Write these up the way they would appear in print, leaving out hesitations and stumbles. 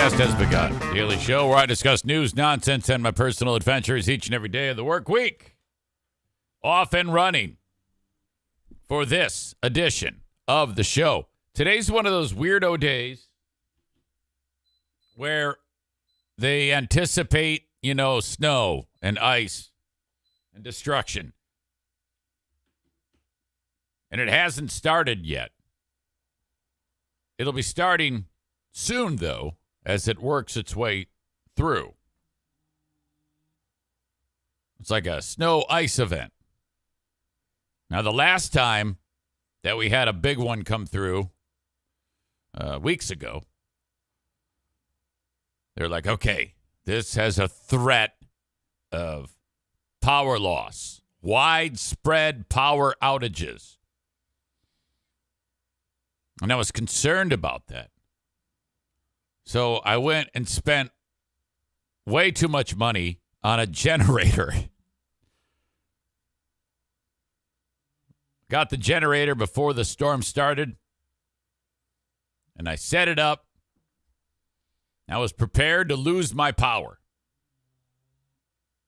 broadcast has begun. Daily show where I discuss news, nonsense, and my personal adventures each and every day of the work week. Off and running for this edition of the show. Today's one of those weirdo days where they anticipate, snow and ice and destruction. And it hasn't started yet. It'll be starting soon, though, as it works its way through. It's like a snow ice event. Now, the last time that we had a big one come through, weeks ago, they're like, okay, this has a threat of power loss, widespread power outages. And I was concerned about that. So I went and spent way too much money on a generator. Got the generator before the storm started, and I set it up. I was prepared to lose my power.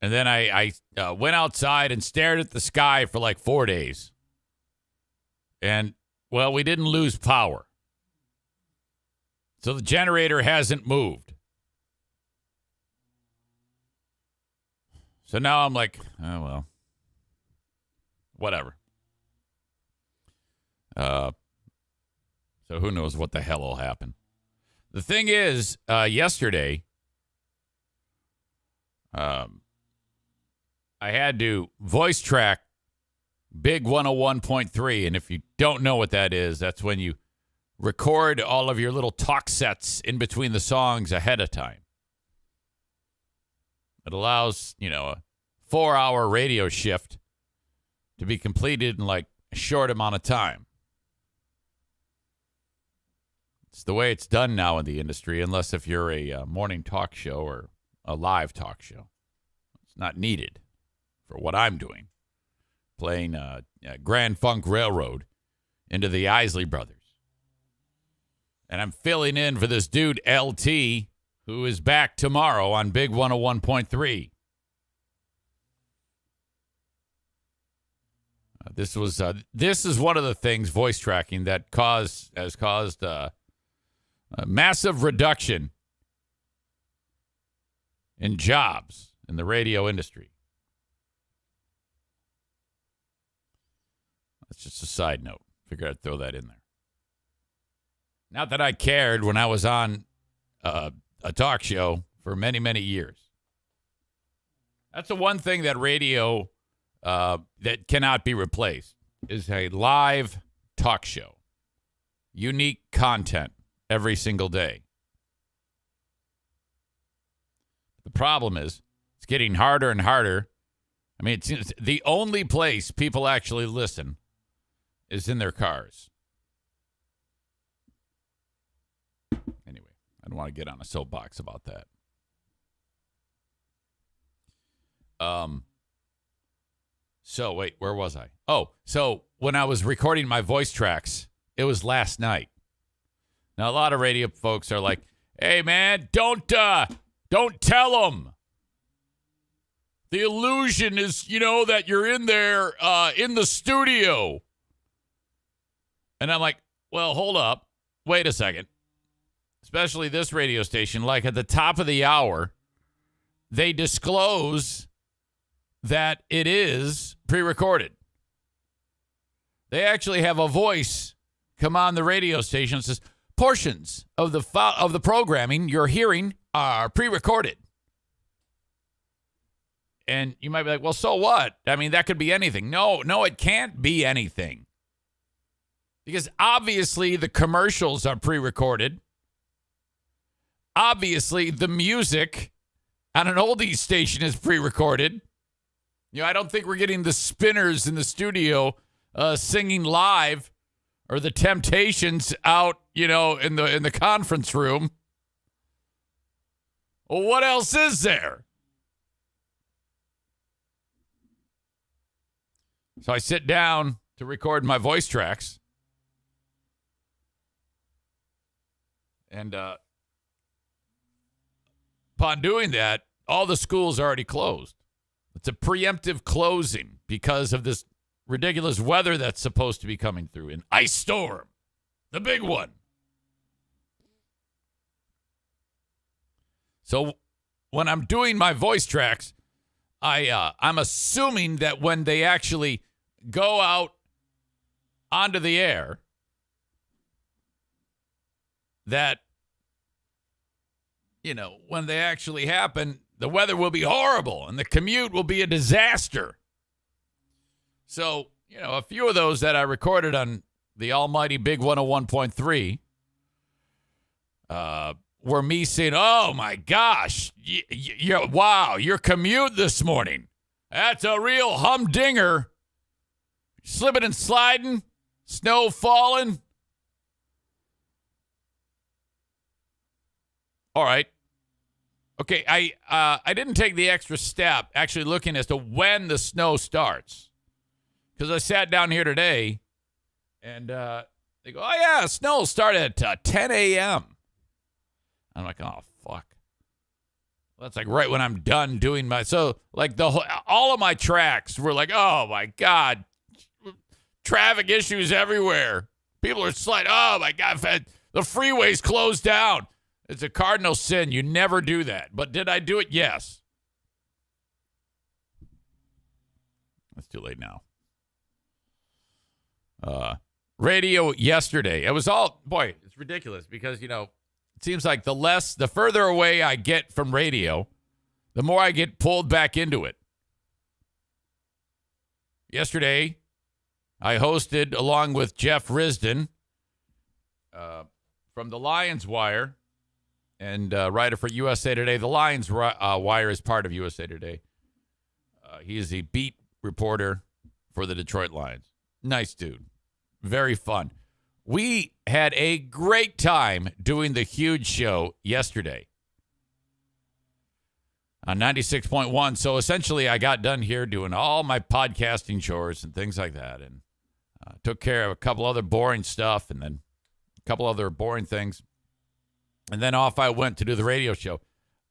And then I went outside and stared at the sky for like 4 days. And, well, we didn't lose power. So the generator hasn't moved. So now I'm like, oh, well, whatever. So who knows what the hell will happen. The thing is, yesterday, I had to voice track Big 101.3. And if you don't know what that is, that's when you record all of your little talk sets in between the songs ahead of time. It allows, a 4-hour radio shift to be completed in like a short amount of time. It's the way it's done now in the industry, unless if you're a morning talk show or a live talk show. It's not needed for what I'm doing, playing Grand Funk Railroad into the Isley Brothers. And I'm filling in for this dude, LT, who is back tomorrow on Big 101.3. This is one of the things, voice tracking, that has caused a massive reduction in jobs in the radio industry. That's just a side note. Figured I'd throw that in there. Not that I cared when I was on a talk show for many, many years. That's the one thing that radio that cannot be replaced is a live talk show. Unique content every single day. The problem is it's getting harder and harder. I mean, it's the only place people actually listen is in their cars. Anyway, I don't want to get on a soapbox about that. So wait, where was I? Oh, so when I was recording my voice tracks, it was last night. Now, a lot of radio folks are like, hey, man, don't tell them. The illusion is, that you're in there in the studio. And I'm like, well, hold up. Wait a second. Especially this radio station, like at the top of the hour, they disclose that it is pre-recorded. They actually have a voice come on the radio station and says, portions of the programming you're hearing are pre-recorded. And you might be like, well, so what? I mean, that could be anything. No, it can't be anything. Because obviously the commercials are pre-recorded. Obviously the music on an oldies station is pre-recorded. I don't think we're getting the Spinners in the studio singing live, or the Temptations out, in the conference room. Well, what else is there? So I sit down to record my voice tracks. And upon doing that, all the schools are already closed. It's a preemptive closing because of this ridiculous weather that's supposed to be coming through. An ice storm, the big one. So when I'm doing my voice tracks, I'm assuming that when they actually go out onto the air, that, when they actually happen, the weather will be horrible and the commute will be a disaster. So, a few of those that I recorded on the almighty Big 101.3 were me saying, oh, my gosh, wow, your commute this morning, that's a real humdinger. Slipping and sliding, snow falling. All right. Okay, I didn't take the extra step actually looking as to when the snow starts. Because I sat down here today, and they go, oh, yeah, snow will start at 10 a.m. I'm like, oh, fuck. Well, that's like right when I'm done doing my... So, like, all of my tracks were like, oh, my God. Traffic issues everywhere. People are sliding. Oh, my God. The freeway's closed down. It's a cardinal sin. You never do that. But did I do it? Yes. It's too late now. Radio yesterday. It was all, boy, it's ridiculous because, it seems like the further away I get from radio, the more I get pulled back into it. Yesterday, I hosted, along with Jeff Risdon from the Lions Wire and writer for USA Today. The Lions Wire is part of USA Today. He is a beat reporter for the Detroit Lions. Nice dude. Very fun. We had a great time doing the huge show yesterday on 96.1. So essentially, I got done here doing all my podcasting chores and things like that, and took care of a couple other boring stuff and then a couple other boring things. And then off I went to do the radio show.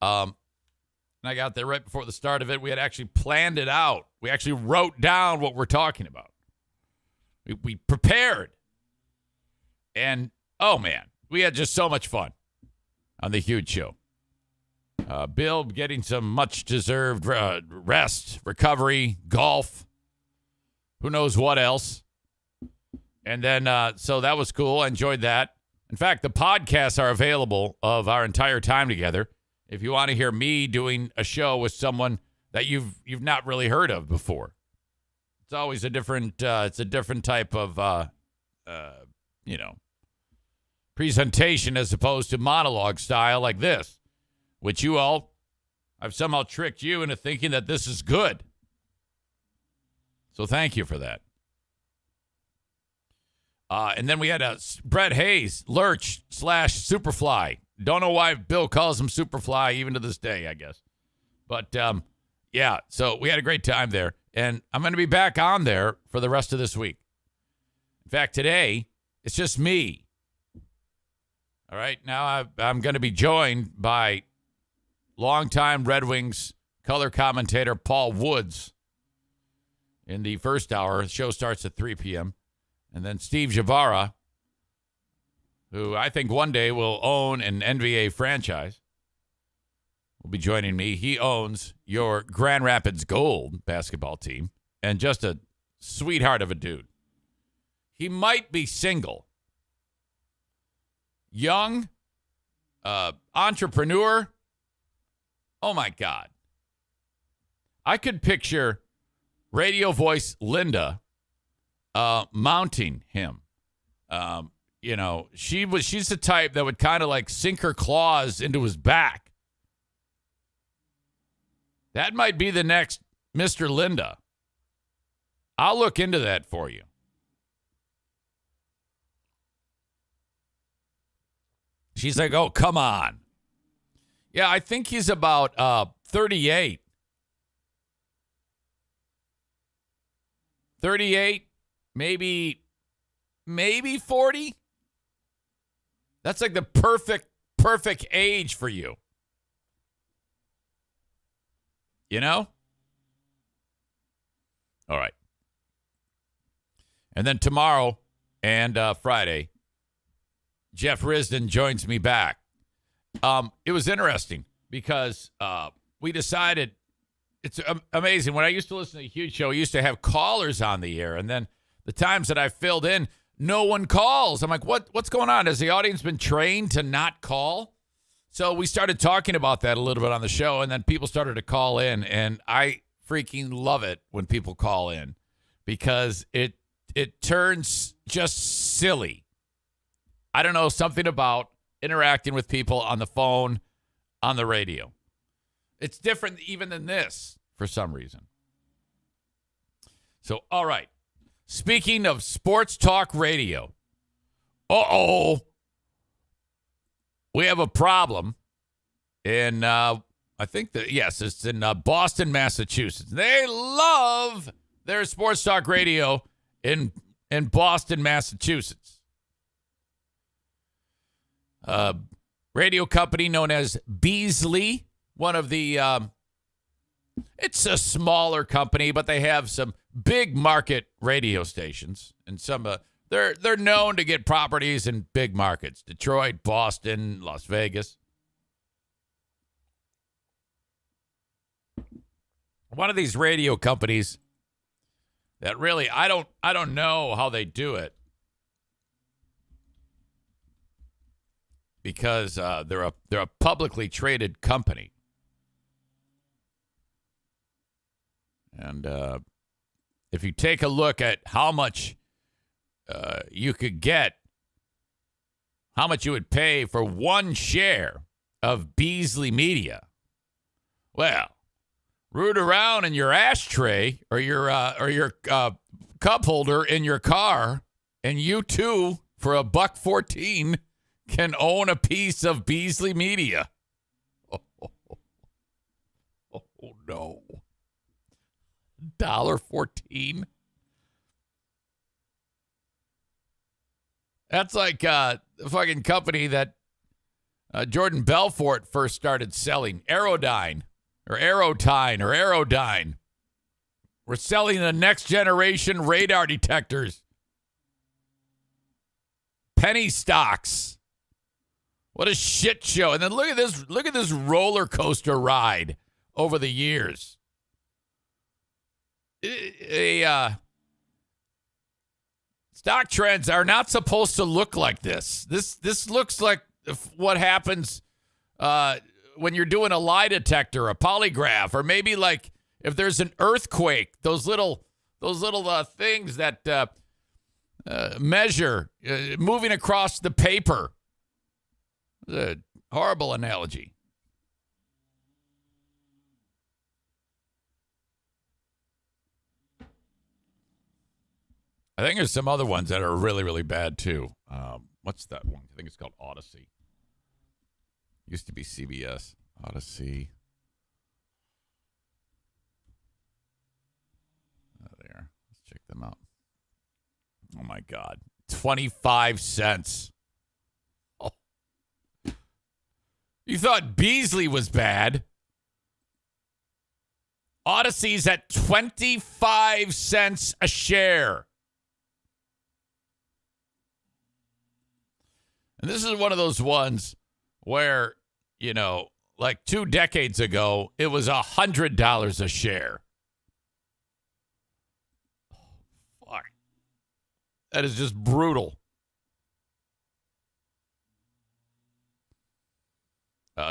And I got there right before the start of it. We had actually planned it out. We actually wrote down what we're talking about. We prepared. And, oh, man, we had just so much fun on the huge show. Bill getting some much-deserved rest, recovery, golf, who knows what else. And then, so that was cool. I enjoyed that. In fact, the podcasts are available of our entire time together. If you want to hear me doing a show with someone that you've not really heard of before. It's always a different type of, presentation as opposed to monologue style like this, which I've somehow tricked you into thinking that this is good. So thank you for that. And then we had Brett Hayes, Lurch / Superfly. Don't know why Bill calls him Superfly even to this day, I guess. But, yeah, so we had a great time there. And I'm going to be back on there for the rest of this week. In fact, today, it's just me. All right, now I'm going to be joined by longtime Red Wings color commentator Paul Woods in the first hour. The show starts at 3 p.m. And then Steve Javara, who I think one day will own an NBA franchise, will be joining me. He owns your Grand Rapids Gold basketball team and just a sweetheart of a dude. He might be single. Young, entrepreneur. Oh, my God. I could picture radio voice Linda mounting him. She's the type that would kind of like sink her claws into his back. That might be the next Mr. Linda. I'll look into that for you. She's like, oh, come on. Yeah, I think he's about 38. 38, maybe 40. That's like the perfect age for you. You know? All right. And then tomorrow and Friday, Jeff Risdon joins me back. It was interesting because we decided it's amazing. When I used to listen to a huge show, I used to have callers on the air. And then the times that I filled in, no one calls. I'm like, what's going on? Has the audience been trained to not call? So we started talking about that a little bit on the show, and then people started to call in. And I freaking love it when people call in because it turns just silly. I don't know, something about interacting with people on the phone, on the radio. It's different even than this for some reason. So, all right. Speaking of sports talk radio, we have a problem in, I think it's in Boston, Massachusetts. They love their sports talk radio in Boston, Massachusetts. Radio company known as Beasley, one of the, it's a smaller company, but they have some big market radio stations, and some they're known to get properties in big markets: Detroit, Boston, Las Vegas. One of these radio companies that really I don't know how they do it, because they're a publicly traded company. And if you take a look at how much you could get, how much you would pay for one share of Beasley Media, well, root around in your ashtray or your cup holder in your car, and you too, for $1.14, can own a piece of Beasley Media. Oh no. $1.14. That's like the fucking company that Jordan Belfort first started selling, Aerodyne. We're selling the next generation radar detectors. Penny stocks. What a shit show. And then look at this roller coaster ride over the years. Stock trends are not supposed to look like this. This looks like what happens when you're doing a lie detector, a polygraph, or maybe like if there's an earthquake. Those little things that measure moving across the paper. A horrible analogy. I think there's some other ones that are really, really bad, too. What's that one? I think it's called Odyssey. Used to be CBS. Odyssey. Oh, there. Let's check them out. Oh, my God. 25 cents. Oh. You thought Beasley was bad. Odyssey's at 25 cents a share. And this is one of those ones where, like 2 decades ago, it was $100 a share. Oh, fuck. That is just brutal.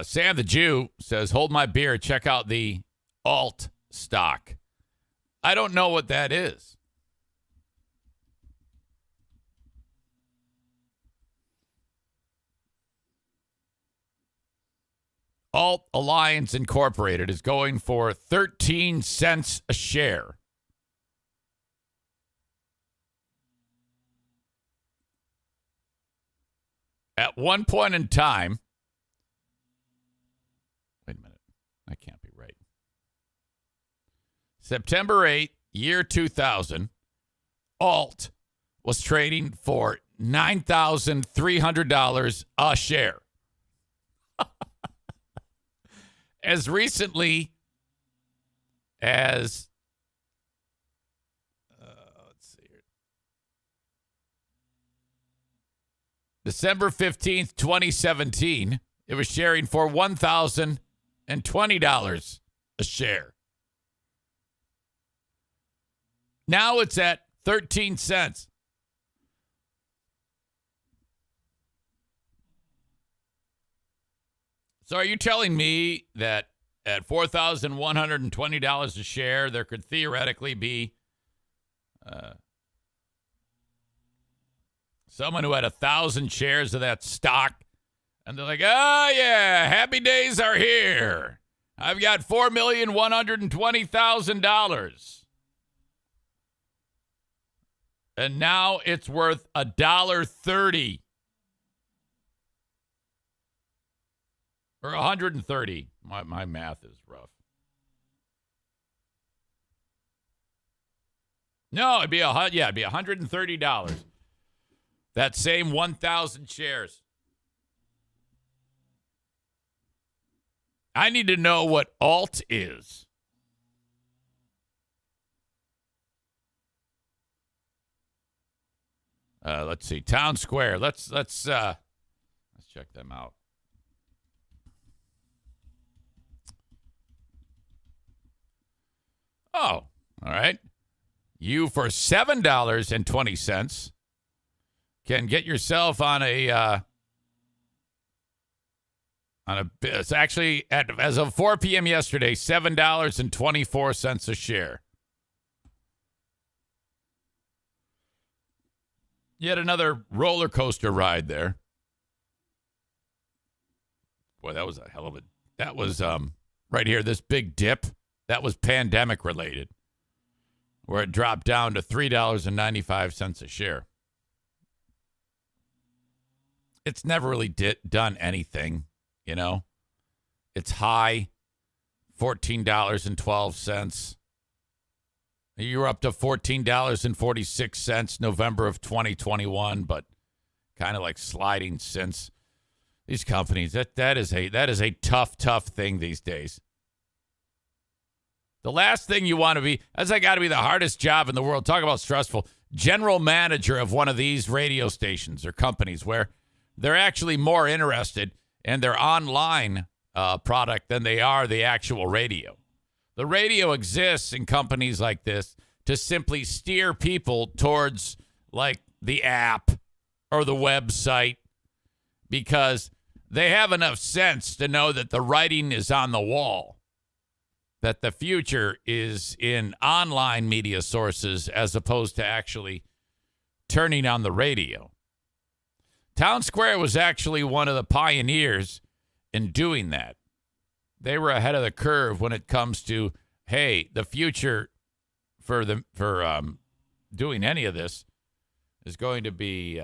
Sam the Jew says, hold my beer, check out the alt stock. I don't know what that is. Alt Alliance Incorporated is going for 13 cents a share. At one point in time, wait a minute, that can't be right. September 8th, year 2000, Alt was trading for $9,300 a share. As recently as, let's see here, December 15th, 2017, it was sharing for $1,020 a share. Now it's at 13 cents. So are you telling me that at $4,120 a share, there could theoretically be someone who had 1,000 shares of that stock, and they're like, oh, yeah, happy days are here. I've got $4,120,000. And now it's worth $1.30. Or 130. My math is rough. No, it'd be $130. That same 1,000 shares. I need to know what alt is. Let's see. Town Square. Let's check them out. Oh, all right. You for $7.20 can get yourself on a it's actually as of 4 p.m. yesterday, $7.24 a share. Yet another roller coaster ride there. Boy, that was a hell of a. That was right here. This big dip. That was pandemic related, where it dropped down to $3.95 a share. It's never really done anything, you know. It's high, $14.12. You were up to $14.46 November of 2021, but kind of like sliding since. These companies, that is a tough thing these days. The last thing you want to be, that's got to be the hardest job in the world. Talk about stressful. General manager of one of these radio stations or companies where they're actually more interested in their online product than they are the actual radio. The radio exists in companies like this to simply steer people towards like the app or the website because they have enough sense to know that the writing is on the wall. That the future is in online media sources as opposed to actually turning on the radio. Town Square was actually one of the pioneers in doing that. They were ahead of the curve when it comes to, hey, the future for doing any of this is going to be,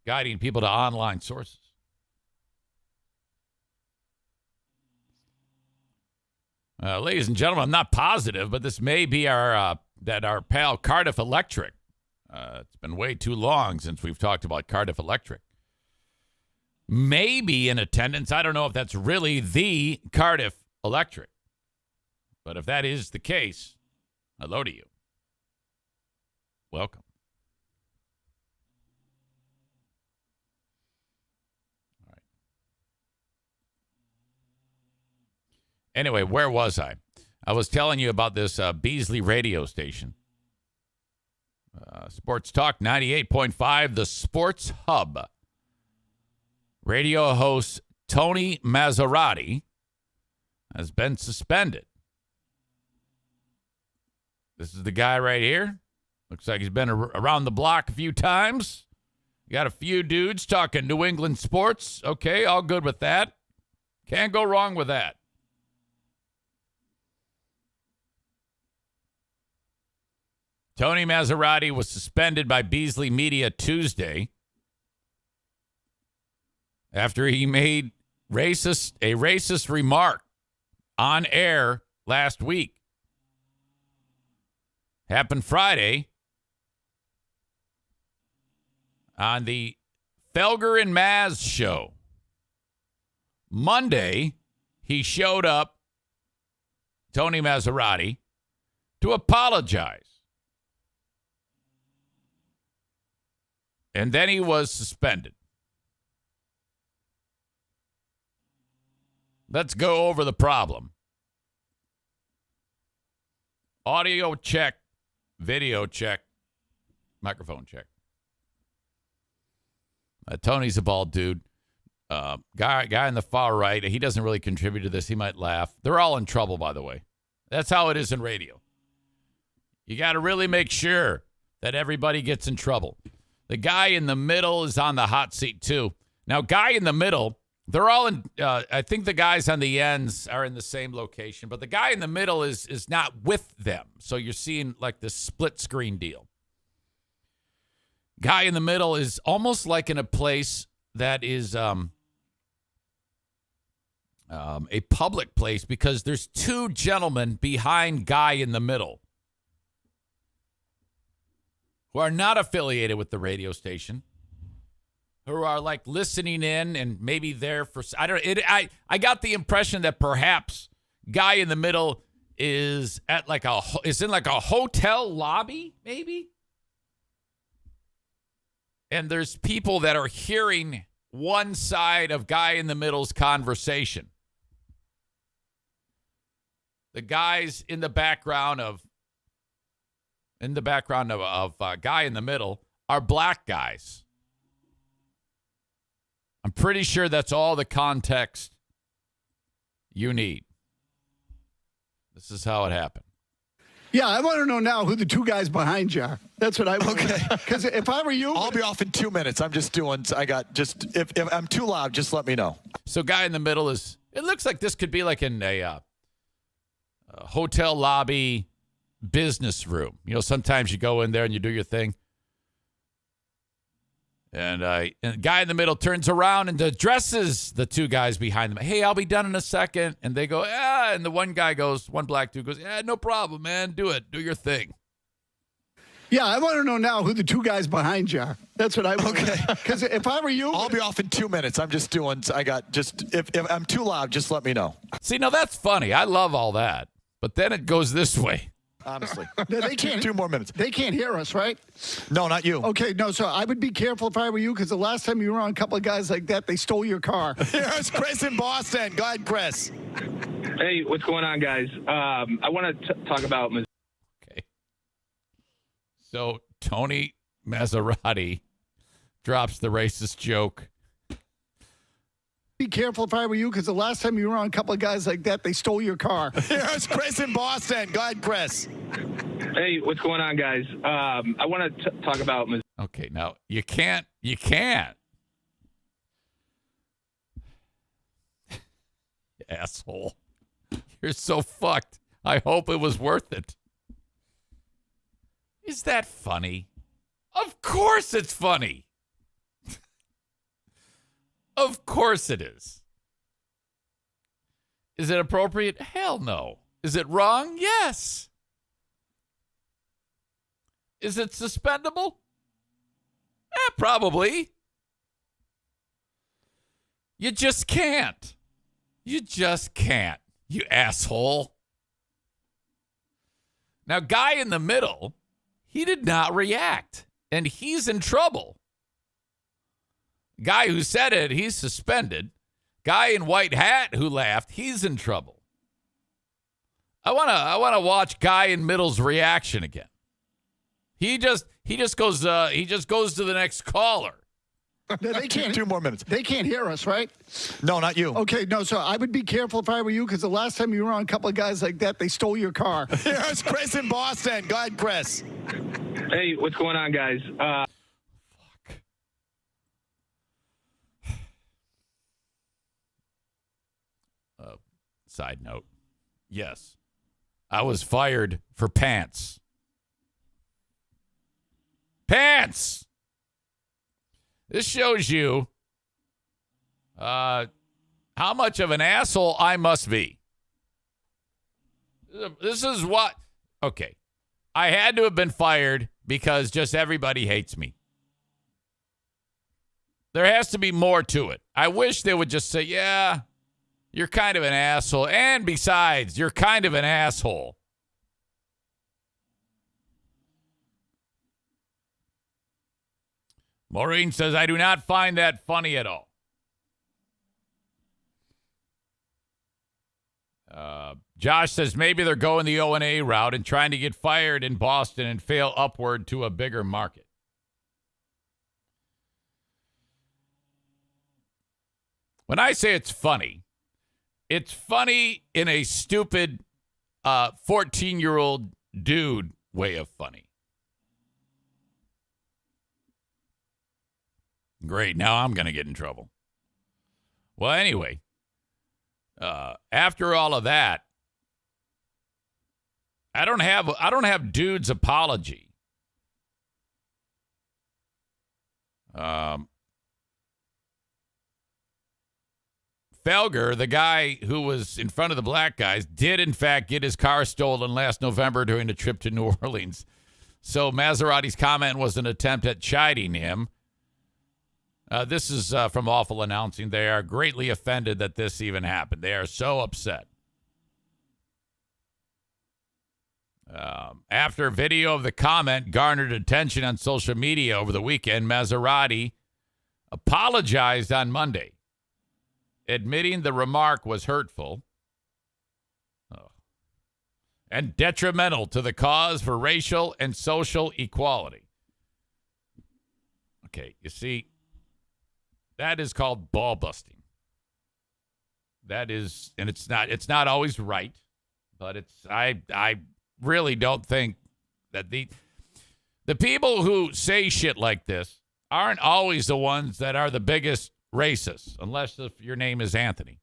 guiding people to online sources. Ladies and gentlemen, I'm not positive, but this may be our pal Cardiff Electric. It's been way too long since we've talked about Cardiff Electric. Maybe in attendance. I don't know if that's really the Cardiff Electric. But if that is the case, hello to you. Welcome. Anyway, where was I? I was telling you about this Beasley radio station. Sports Talk 98.5, the Sports Hub. Radio host Tony Maserati has been suspended. This is the guy right here. Looks like he's been around the block a few times. You got a few dudes talking New England sports. Okay, all good with that. Can't go wrong with that. Tony Maserati was suspended by Beasley Media Tuesday after he made a racist remark on air last week. Happened Friday on the Felger and Maz show. Monday, he showed up, Tony Maserati, to apologize. And then he was suspended. Let's go over the problem. Audio check, video check, microphone check. Tony's a bald dude. Guy in the far right, he doesn't really contribute to this. He might laugh. They're all in trouble, by the way. That's how it is in radio. You got to really make sure that everybody gets in trouble. The guy in the middle is on the hot seat, too. Now, guy in the middle, they're all in, I think the guys on the ends are in the same location, but the guy in the middle is not with them. So you're seeing like this split screen deal. Guy in the middle is almost like in a place that is a public place because there's two gentlemen behind guy in the middle who are not affiliated with the radio station, who are like listening in and maybe there for, I got the impression that perhaps guy in the middle is at like is in like a hotel lobby, maybe. And there's people that are hearing one side of guy in the middle's conversation. The guys in the background of guy in the middle are black guys. I'm pretty sure that's all the context you need. This is how it happened. Yeah, I want to know now who the two guys behind you are. That's what I want. Okay. Because if I were you, I'll be off in 2 minutes. I'm just doing. If I'm too loud, just let me know. So, guy in the middle is. It looks like this could be like in a hotel lobby business room. You know, sometimes you go in there and you do your thing. And the guy in the middle turns around and addresses the two guys behind them. Hey, I'll be done in a second. And they go, yeah. And the one black dude goes, yeah, no problem, man. Do it. Do your thing. Yeah, I want to know now who the two guys behind you are. That's what I want. Okay. Because if I were you, I'll be off in 2 minutes. I'm just doing. If I'm too loud, just let me know. See, now that's funny. I love all that. But then it goes this way. Honestly. They can't. 2 more minutes. They can't hear us, right? No, not you. Okay, no, so I would be careful if I were you because the last time you were on a couple of guys like that, they stole your car. Here's Chris in Boston. Go ahead, Chris. Hey, what's going on, guys? I want to talk about... Okay. So, Tony Maserati drops the racist joke. Be careful if I were you because the last time you were on a couple of guys like that, they stole your car. Here's Chris in Boston. Go ahead, Chris. Hey, what's going on, guys? I want to talk about... Okay, now, you can't. Asshole. You're so fucked. I hope it was worth it. Is that funny? Of course it's funny. Of course it is. Is it appropriate? Hell no. Is it wrong? Yes. Is it suspendable? Probably. You just can't. You just can't, you asshole. Now, guy in the middle, he did not react, and he's in trouble. Guy who said it, he's suspended. Guy in white hat who laughed, he's in trouble. I wanna watch guy in middle's reaction again. He just goes to the next caller. They can't. 2 more minutes. They can't hear us, right? No, not you. Okay, no, so I would be careful if I were you because the last time you were on a couple of guys like that, they stole your car. Here's Chris in Boston. Go ahead, Chris. Hey, what's going on, guys? Fuck. Side note. Yes. I was fired for pants. Pants! This shows you how much of an asshole I must be. This is what... Okay. I had to have been fired because just everybody hates me. There has to be more to it. I wish they would just say, yeah, You're kind of an asshole. And besides, you're kind of an asshole. Maureen says, I do not find that funny at all. Josh says maybe they're going the O&A route and trying to get fired in Boston and fail upward to a bigger market. When I say it's funny in a stupid 14-year-old dude way of funny. Great. Now I'm going to get in trouble. Well, anyway, after all of that, I don't have dude's apology. Felger, the guy who was in front of the black guys, did in fact get his car stolen last November during a trip to New Orleans. So Maserati's comment was an attempt at chiding him. This is from Awful Announcing. They are greatly offended that this even happened. They are so upset. After video of the comment garnered attention on social media over the weekend, Maserati apologized on Monday, admitting the remark was hurtful and detrimental to the cause for racial and social equality. Okay, you see, that is called ball busting. That is, and it's not always right, but I really don't think that the people who say shit like this aren't always the ones that are the biggest racists, unless if your name is Anthony.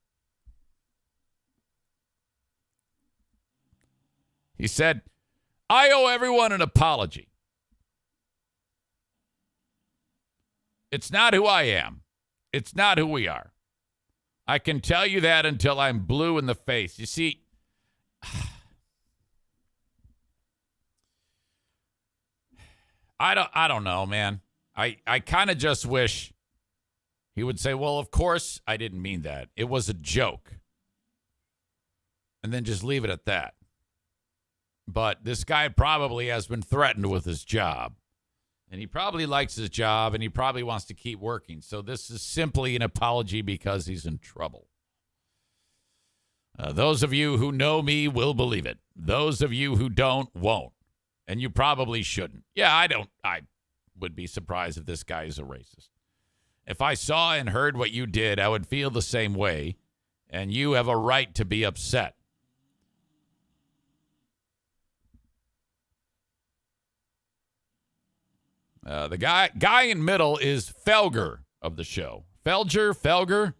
He said, I owe everyone an apology. It's not who I am. It's not who we are. I can tell you that until I'm blue in the face. You see, I don't know, man. I kind of just wish he would say, well, of course I didn't mean that. It was a joke. And then just leave it at that. But this guy probably has been threatened with his job. And he probably likes his job, and he probably wants to keep working. So this is simply an apology because he's in trouble. Those of you who know me will believe it. Those of you who don't won't. And you probably shouldn't. Yeah, I would be surprised if this guy is a racist. If I saw and heard what you did, I would feel the same way. And you have a right to be upset. The guy in middle is Felger of the show. Felger.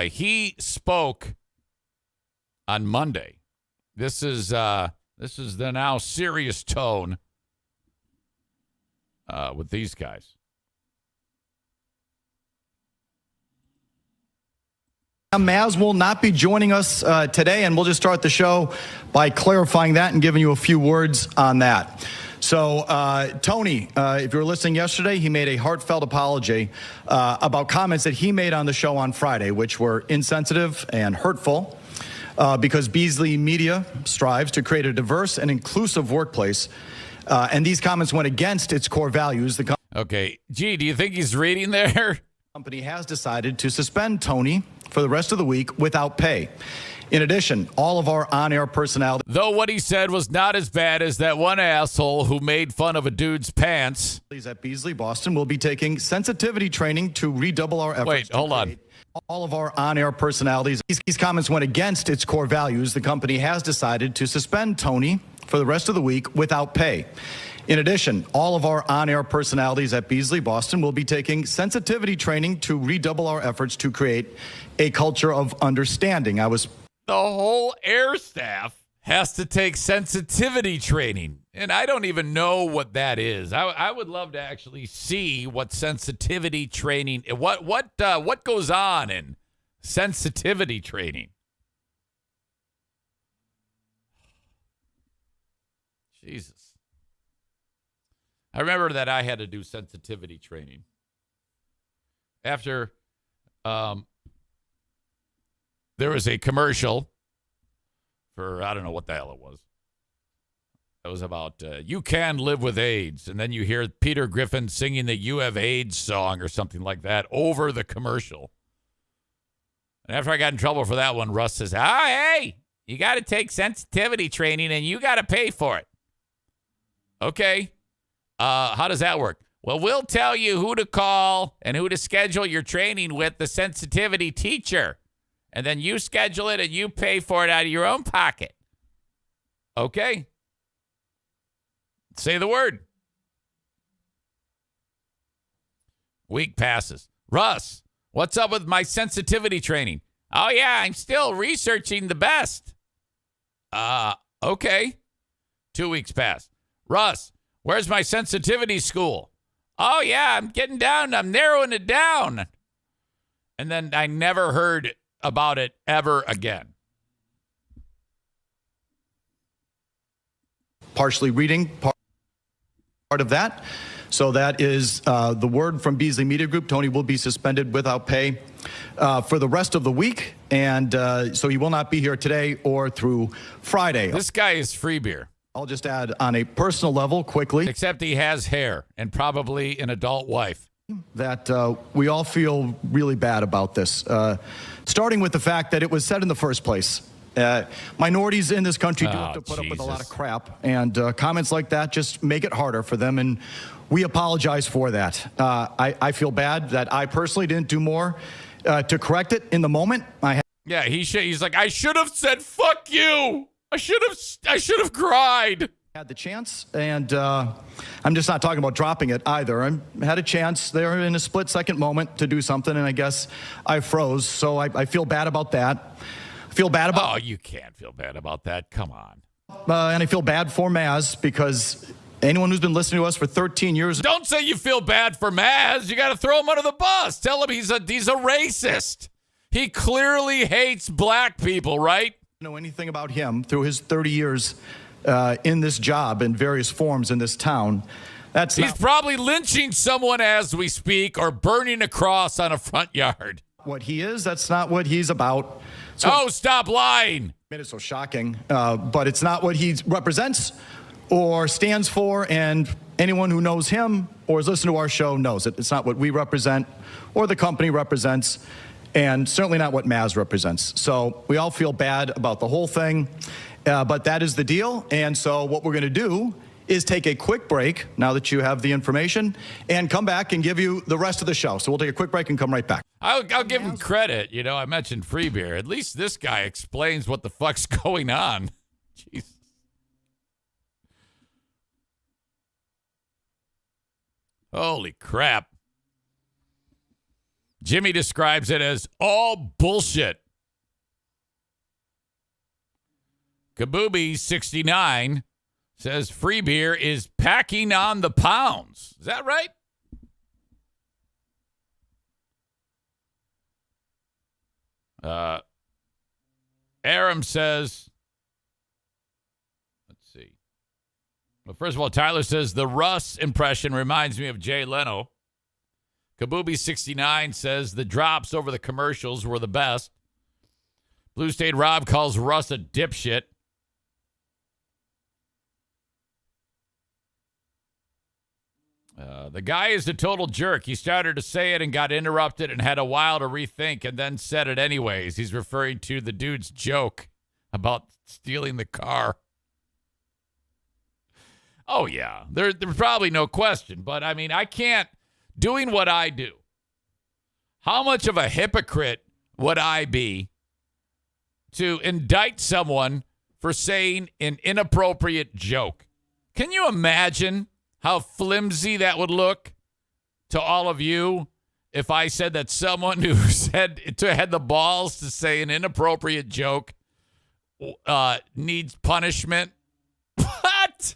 He spoke on Monday. This is the now serious tone with these guys. Maz will not be joining us today, and we'll just start the show by clarifying that and giving you a few words on that. So, Tony, if you were listening yesterday, he made a heartfelt apology about comments that he made on the show on Friday, which were insensitive and hurtful because Beasley Media strives to create a diverse and inclusive workplace, and these comments went against its core values. Okay. Gee, do you think he's reading there? Company has decided to suspend Tony for the rest of the week without pay. In addition, all of our on-air personnel... Though what he said was not as bad as that one asshole who made fun of a dude's pants. ...at Beasley Boston will be taking sensitivity training to redouble our efforts... Wait, hold on. All of our on-air personalities. These comments went against its core values. The company has decided to suspend Tony for the rest of the week without pay. In addition, all of our on-air personalities at Beasley Boston will be taking sensitivity training to redouble our efforts to create a culture of understanding. The whole air staff has to take sensitivity training, and I don't even know what that is. I would love to actually see what sensitivity training, what goes on in sensitivity training. Jesus. I remember that I had to do sensitivity training after there was a commercial for, I don't know what the hell it was. It was about you can live with AIDS. And then you hear Peter Griffin singing the You Have AIDS song or something like that over the commercial. And after I got in trouble for that one, Russ says, hey, you got to take sensitivity training and you got to pay for it. Okay. How does that work? Well, we'll tell you who to call and who to schedule your training with the sensitivity teacher. And then you schedule it and you pay for it out of your own pocket. Okay. Say the word. Week passes. Russ, what's up with my sensitivity training? Oh, yeah, I'm still researching the best. Okay. 2 weeks pass. Russ, where's my sensitivity school? Oh, yeah, I'm getting down. I'm narrowing it down. And then I never heard about it ever again. Partially reading part of that. So that is the word from Beasley Media Group. Tony will be suspended without pay for the rest of the week. And so he will not be here today or through Friday. This guy is free beer. I'll just add on a personal level quickly. Except he has hair and probably an adult wife. That we all feel really bad about this. Starting with the fact that it was said in the first place. Minorities in this country do have to put up with a lot of crap, and comments like that just make it harder for them, and we apologize for that. I feel bad that I personally didn't do more to correct it in the moment. Yeah, he's like, I should have said fuck you. I should have cried. Had the chance, and I'm just not talking about dropping it either. I had a chance there in a split-second moment to do something, and I guess I froze, so I feel bad about that. I feel bad about... Oh, you can't feel bad about that. Come on. And I feel bad for Maz, because anyone who's been listening to us for 13 years... Don't say you feel bad for Maz. You got to throw him under the bus. Tell him he's a racist. He clearly hates black people, right? Know anything about him through his 30 years in this job in various forms in this town. He's probably lynching someone as we speak or burning a cross on a front yard. What he is, that's not what he's about. So, stop lying. It's so shocking, but it's not what he represents or stands for, and anyone who knows him or has listened to our show knows it. It's not what we represent or the company represents, and certainly not what Maz represents. So we all feel bad about the whole thing, but that is the deal. And so what we're going to do is take a quick break, now that you have the information, and come back and give you the rest of the show. So we'll take a quick break and come right back. I'll give him credit. You know, I mentioned free beer. At least this guy explains what the fuck's going on. Jesus. Holy crap. Jimmy describes it as all bullshit. Kabooby69 says free beer is packing on the pounds. Is that right? Aram says, let's see. Well, first of all, Tyler says the Russ impression reminds me of Jay Leno. Kabooby69 says the drops over the commercials were the best. Blue State Rob calls Russ a dipshit. The guy is a total jerk. He started to say it and got interrupted and had a while to rethink and then said it anyways. He's referring to the dude's joke about stealing the car. Oh, yeah. There's probably no question. But, I mean, I can't. Doing what I do, how much of a hypocrite would I be to indict someone for saying an inappropriate joke? Can you imagine how flimsy that would look to all of you if I said that someone who had the balls to say an inappropriate joke needs punishment? What?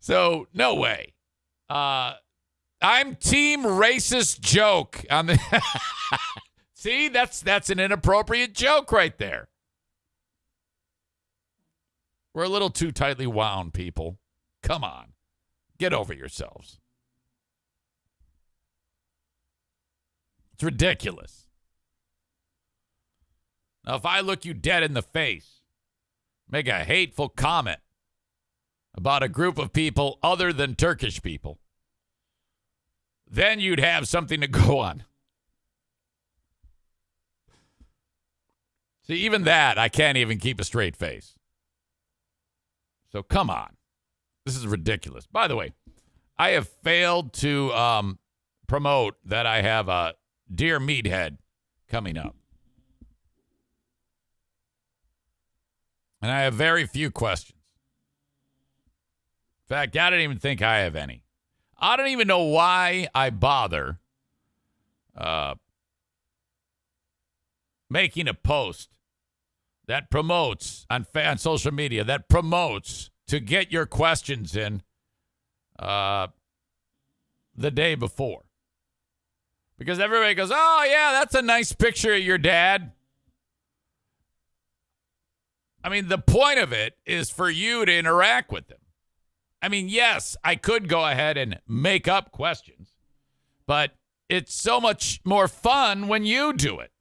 So, no way. I'm team racist joke. See, that's an inappropriate joke right there. We're a little too tightly wound, people. Come on. Get over yourselves. It's ridiculous. Now, if I look you dead in the face, make a hateful comment about a group of people other than Turkish people, then you'd have something to go on. See, even that, I can't even keep a straight face. So come on. This is ridiculous. By the way, I have failed to promote that I have a Dear Meathead coming up. And I have very few questions. In fact, I don't even think I have any. I don't even know why I bother making a post that promotes on social media, that promotes to get your questions in the day before. Because everybody goes, oh, yeah, that's a nice picture of your dad. I mean, the point of it is for you to interact with them. I mean, yes, I could go ahead and make up questions, but it's so much more fun when you do it.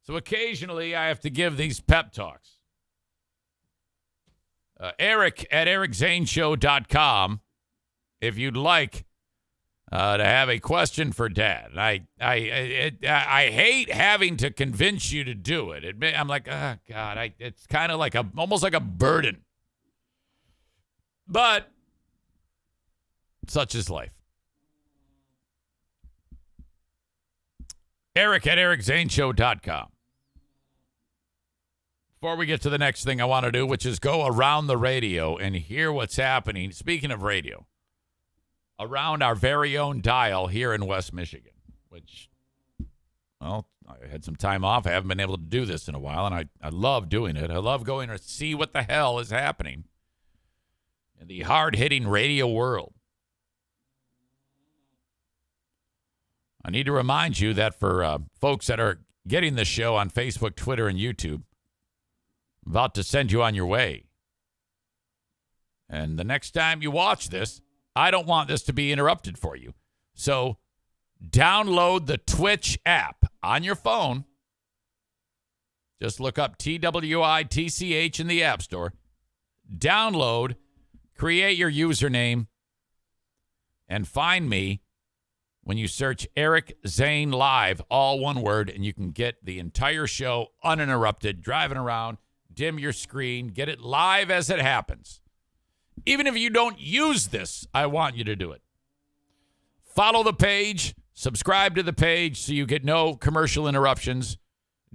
So occasionally I have to give these pep talks. Eric at ericzaneshow.com if you'd like to have a question for Dad. I hate having to convince you to do it. I'm like, oh, God, it's kind of like almost like a burden. But such is life. Eric at ericzaneshow.com. Before we get to the next thing I want to do, which is go around the radio and hear what's happening, speaking of radio, around our very own dial here in West Michigan, which, well, I had some time off. I haven't been able to do this in a while, and I love doing it. I love going to see what the hell is happening in the hard-hitting radio world. I need to remind you that for folks that are getting the show on Facebook, Twitter, and YouTube, I'm about to send you on your way. And the next time you watch this, I don't want this to be interrupted for you. So download the Twitch app on your phone. Just look up TWITCH in the App Store. Download, create your username, and find me when you search Eric Zane Live, all one word, and you can get the entire show uninterrupted, driving around, dim your screen, get it live as it happens. Even if you don't use this, I want you to do it. Follow the page, subscribe to the page so you get no commercial interruptions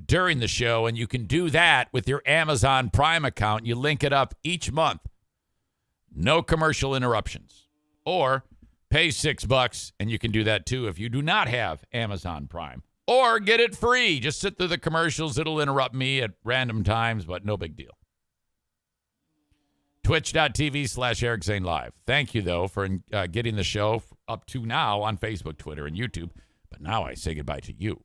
during the show, and you can do that with your Amazon Prime account. You link it up each month. No commercial interruptions. Or pay $6, and you can do that too if you do not have Amazon Prime. Or get it free. Just sit through the commercials. It'll interrupt me at random times, but no big deal. Twitch.tv/Eric Zane Live. Thank you, though, for getting the show up to now on Facebook, Twitter, and YouTube. But now I say goodbye to you.